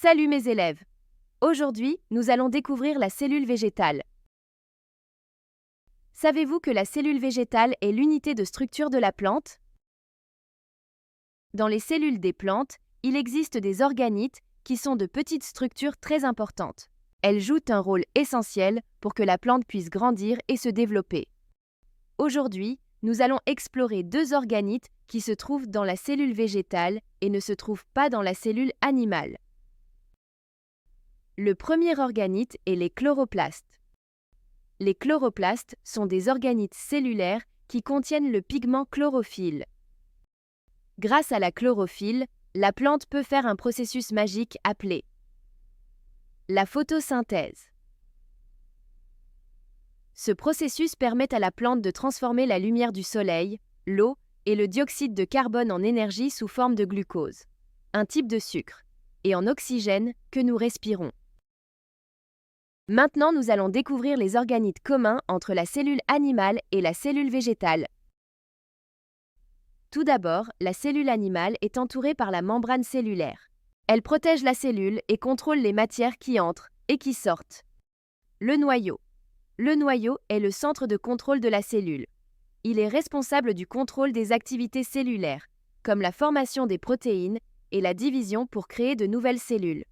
Salut mes élèves! Aujourd'hui, nous allons découvrir la cellule végétale. Savez-vous que la cellule végétale est l'unité de structure de la plante? Dans les cellules des plantes, il existe des organites qui sont de petites structures très importantes. Elles jouent un rôle essentiel pour que la plante puisse grandir et se développer. Aujourd'hui, nous allons explorer deux organites qui se trouvent dans la cellule végétale et ne se trouvent pas dans la cellule animale. Le premier organite est les chloroplastes. Les chloroplastes sont des organites cellulaires qui contiennent le pigment chlorophylle. Grâce à la chlorophylle, la plante peut faire un processus magique appelé la photosynthèse. Ce processus permet à la plante de transformer la lumière du soleil, l'eau et le dioxyde de carbone en énergie sous forme de glucose, un type de sucre, et en oxygène que nous respirons. Maintenant, nous allons découvrir les organites communs entre la cellule animale et la cellule végétale. Tout d'abord, la cellule animale est entourée par la membrane cellulaire. Elle protège la cellule et contrôle les matières qui entrent et qui sortent. Le noyau. Le noyau est le centre de contrôle de la cellule. Il est responsable du contrôle des activités cellulaires, comme la formation des protéines et la division pour créer de nouvelles cellules.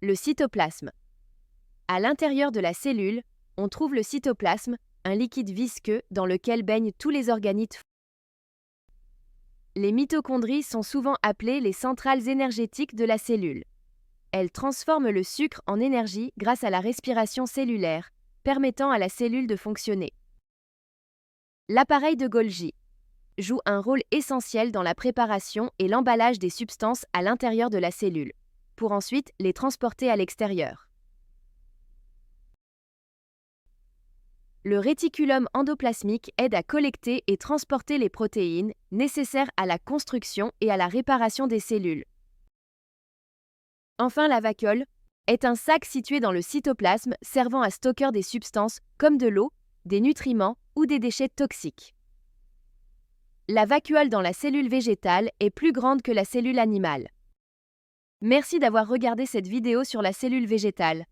Le cytoplasme. À l'intérieur de la cellule, on trouve le cytoplasme, un liquide visqueux dans lequel baignent tous les organites. Les mitochondries sont souvent appelées les centrales énergétiques de la cellule. Elles transforment le sucre en énergie grâce à la respiration cellulaire, permettant à la cellule de fonctionner. L'appareil de Golgi joue un rôle essentiel dans la préparation et l'emballage des substances à l'intérieur de la cellule, pour ensuite les transporter à l'extérieur. Le réticulum endoplasmique aide à collecter et transporter les protéines nécessaires à la construction et à la réparation des cellules. Enfin, la vacuole est un sac situé dans le cytoplasme servant à stocker des substances comme de l'eau, des nutriments ou des déchets toxiques. La vacuole dans la cellule végétale est plus grande que la cellule animale. Merci d'avoir regardé cette vidéo sur la cellule végétale.